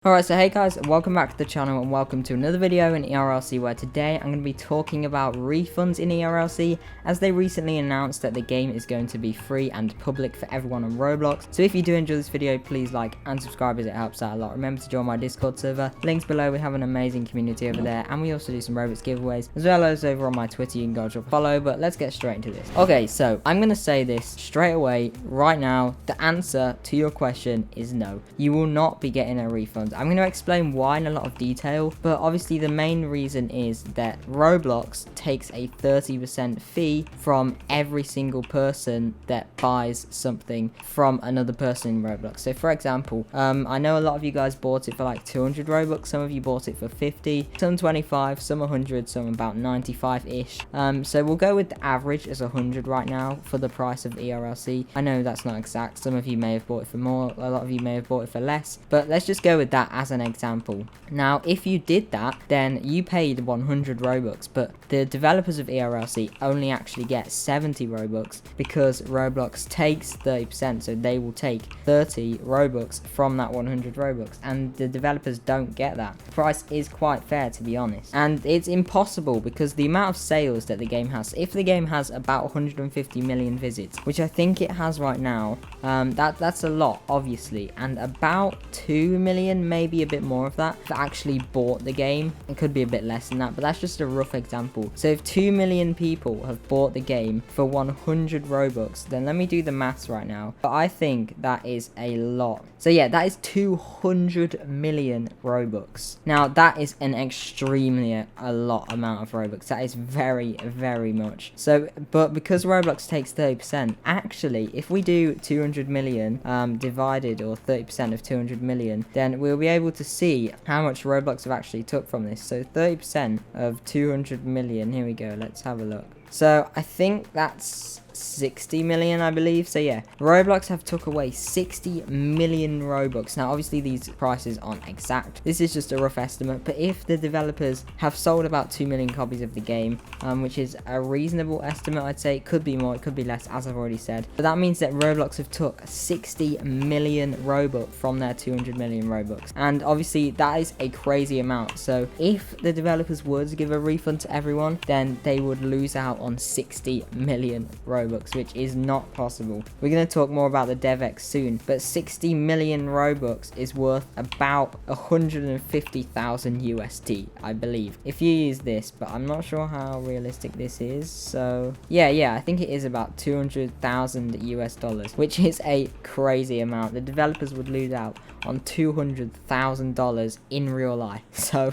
Alright, so hey guys, welcome back to the channel and welcome to another video in ERLC, where today I'm going to be talking about refunds in ERLC, as they recently announced that the game is going to be free and public for everyone on Roblox. So if you do enjoy this video, please like and subscribe as it helps out a lot. Remember to join my Discord server, links below. We have an amazing community over there, and we also do some Roblox giveaways, as well as over on my Twitter. You can go drop a follow, but let's get straight into this. Okay, so I'm going to say this straight away right now. The answer to your question is no. You will not be getting a refund. I'm going to explain why in a lot of detail, but obviously the main reason is that Roblox takes a 30% fee from every single person that buys something from another person in Roblox. So for example, I know a lot of you guys bought it for like 200 Robux, some of you bought it for 50, some 25, some 100, some about 95-ish. So we'll go with the average as 100 right now for the price of ERLC. I know that's not exact, some of you may have bought it for more, a lot of you may have bought it for less, but let's just go with that as an example. Now if you did that, then you paid 100 Robux, but the developers of ERLC only actually get 70 Robux because Roblox takes 30%, so they will take 30 Robux from that 100 Robux, and the developers don't get that. The price is quite fair, to be honest, and it's impossible because the amount of sales that the game has, if the game has about 150 million visits, which I think it has right now, that's a lot obviously, and about 2 million, maybe a bit more of that actually bought the game. It could be a bit less than that, but that's just a rough example. So if 2 million people have bought the game for 100 Robux, then let me do the maths right now, but I think that is a lot. So yeah, that is 200 million Robux. Now that is an extremely a lot amount of Robux. That is very, very much. So, but because Roblox takes 30%, actually if we do 200 million divided, or 30% of 200 million, then we'll be able to see how much Roblox have actually took from this. So 30% of 200 million, here we go, let's have a look. So I think that's 60 million, I believe. So yeah, Roblox have took away 60 million Robux. Now obviously these prices aren't exact, this is just a rough estimate, but if the developers have sold about 2 million copies of the game, which is a reasonable estimate, I'd say. It could be more, it could be less, as I've already said, but that means that Roblox have took 60 million Robux from their 200 million Robux, and obviously that is a crazy amount. So if the developers were to give a refund to everyone, then they would lose out on 60 million Robux, which is not possible. We're going to talk more about the Devex soon, but 60 million Robux is worth about 150,000 USD, I believe, if you use this, but I'm not sure how realistic this is. So yeah, I think it is about 200,000 US dollars, which is a crazy amount. The developers would lose out on $200,000 in real life. So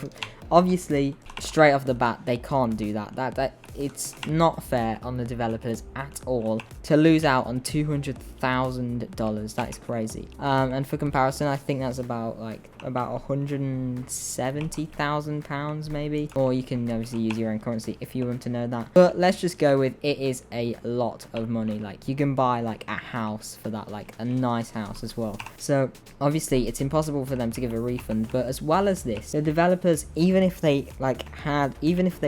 obviously straight off the bat they can't do that. It's not fair on the developers at all to lose out on $200,000. That is crazy. And for comparison, I think that's about 170,000 pounds maybe, or you can obviously use your own currency if you want to know that, but let's just go with it is a lot of money. Like you can buy like a house for that, like a nice house as well. So obviously it's impossible for them to give a refund, but as well as this, the developers, even if they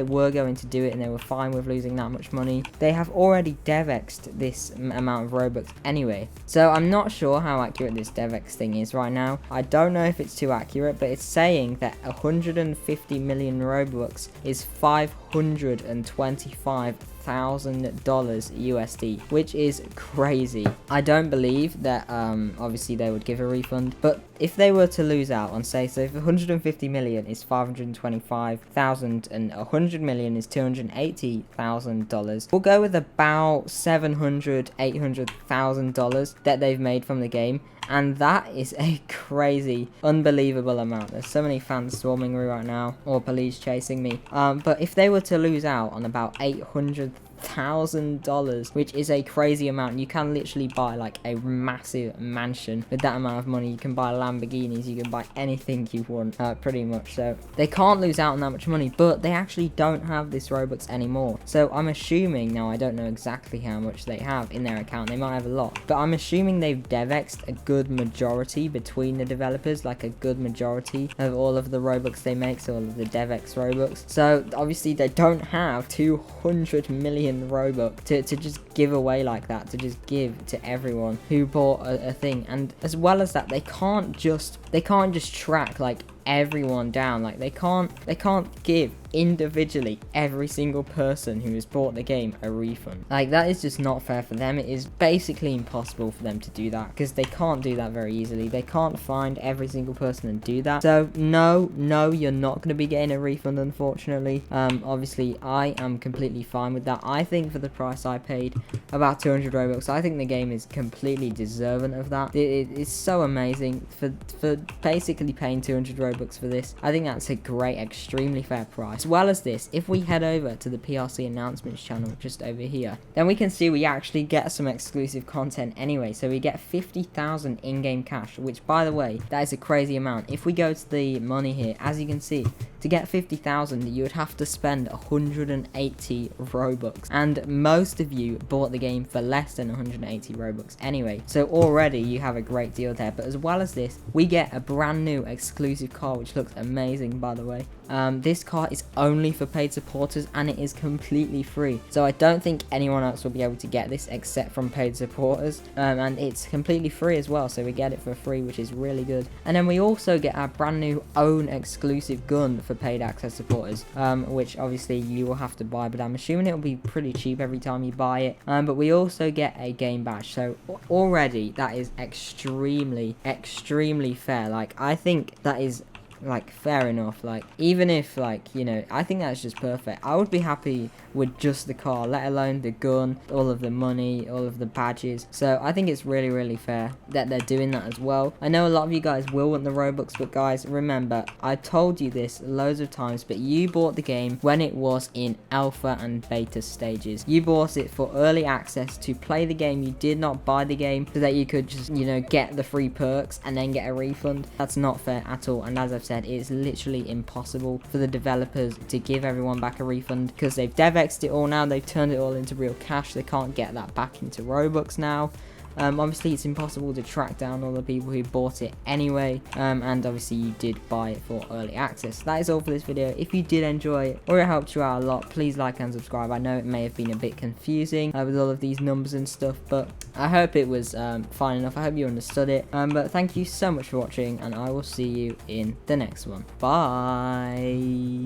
were going to do it and they were fine with losing that much money, they have already Devexed this amount of Robux anyway. So I'm not sure how accurate this Devex thing is right now. I don't know if it's too accurate, but it's saying that 150 million Robux is $525,000 USD, which is crazy. I don't believe that obviously they would give a refund, but if they were to lose out on, say, so if 150 million is 525,000 and 100 million is $280,000, we'll go with about $700,000-800,000 that they've made from the game, and that is a crazy, unbelievable amount. There's so many fans swarming me right now, or police chasing me. But if they were to lose out on about $800,000, which is a crazy amount, you can literally buy like a massive mansion with that amount of money. You can buy Lamborghinis, you can buy anything you want, pretty much. So they can't lose out on that much money, but they actually don't have this Robux anymore. So I'm assuming, now I don't know exactly how much they have in their account, they might have a lot, but I'm assuming they've Devexed a good majority between the developers, like a good majority of all of the Robux they make, so all of the Devex Robux. So obviously they don't have 200 million Robux to just give away like that, to just give to everyone who bought a thing. And as well as that, they can't just they can't just track like everyone down. Like they can't give individually every single person who has bought the game a refund. Like that is just not fair for them. It is basically impossible for them to do that because they can't do that very easily. They can't find every single person and do that. So no, you're not going to be getting a refund, unfortunately. Obviously I am completely fine with that. I think for the price I paid, about 200 Robux, I think the game is completely deserving of that. It's so amazing for basically paying 200 Robux for this. I think that's a great, extremely fair price. As well as this, if we head over to the PRC announcements channel just over here, then we can see we actually get some exclusive content anyway. So we get 50,000 in-game cash, which by the way, that is a crazy amount. If we go to the money here, as you can see, to get 50,000 you would have to spend 180 Robux, and most of you bought the game for less than 180 Robux anyway, so already you have a great deal there. But as well as this, we get a brand new exclusive car which looks amazing, by the way. This car is only for paid supporters and it is completely free, so I don't think anyone else will be able to get this except from paid supporters, and it's completely free as well, so we get it for free, which is really good. And then we also get our brand new own exclusive gun for paid access supporters, which obviously you will have to buy, but I'm assuming it will be pretty cheap every time you buy it. But we also get a game badge, so already that is extremely fair. Like I think that is like fair enough. Like even if, like, you know, I think that's just perfect. I would be happy with just the car, let alone the gun, all of the money, all of the badges. So I think it's really fair that they're doing that as well. I know a lot of you guys will want the Robux, but guys, remember, I told you this loads of times, but you bought the game when it was in alpha and beta stages. You bought it for early access to play the game. You did not buy the game so that you could just, you know, get the free perks and then get a refund. That's not fair at all, and as I've said, it's literally impossible for the developers to give everyone back a refund because they've Devexed it all now. They've turned it all into real cash. They can't get that back into Robux now. Obviously it's impossible to track down all the people who bought it anyway, and obviously you did buy it for early access. That is all for this video. If you did enjoy it or it helped you out a lot, please like and subscribe. I know it may have been a bit confusing with all of these numbers and stuff, but I hope it was fine enough. I hope you understood it, but thank you so much for watching, and I will see you in the next one. Bye.